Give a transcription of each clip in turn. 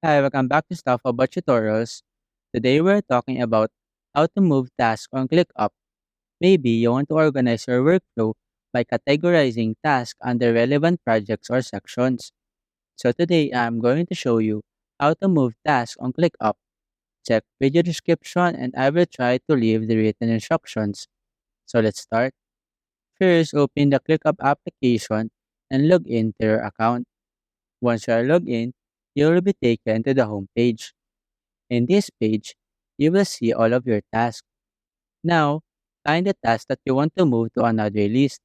Hi, welcome back to Stuff About Tutorials. Today we're talking about how to move tasks on ClickUp. Maybe you want to organize your workflow by categorizing tasks under relevant projects or sections. So today I'm going to show you how to move tasks on ClickUp. Check video description and I will try to leave the written instructions. So let's start. First, open the ClickUp application and log into your account. Once you are logged in, you will be taken to the home page. In this page, you will see all of your tasks. Now, find the task that you want to move to another list.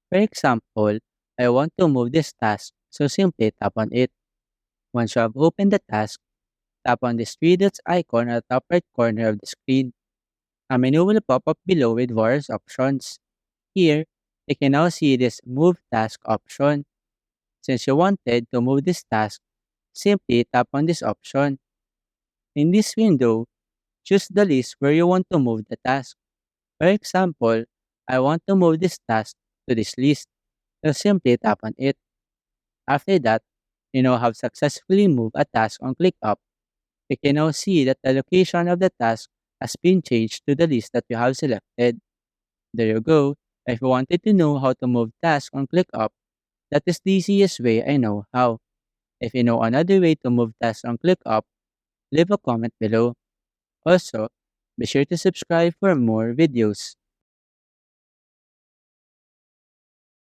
For example, I want to move this task, so simply tap on it. Once you have opened the task, tap on this three dots icon at the top right corner of the screen. A menu will pop up below with various options. Here, you can now see this Move Task option. Since you wanted to move this task, simply tap on this option. In this window, choose the list where you want to move the task. For example, I want to move this task to this list. So simply tap on it. After that, you now have successfully moved a task on ClickUp. You can now see that the location of the task has been changed to the list that you have selected. There you go. If you wanted to know how to move tasks on ClickUp, that is the easiest way I know how. If you know another way to move tasks on ClickUp, leave a comment below. Also, be sure to subscribe for more videos.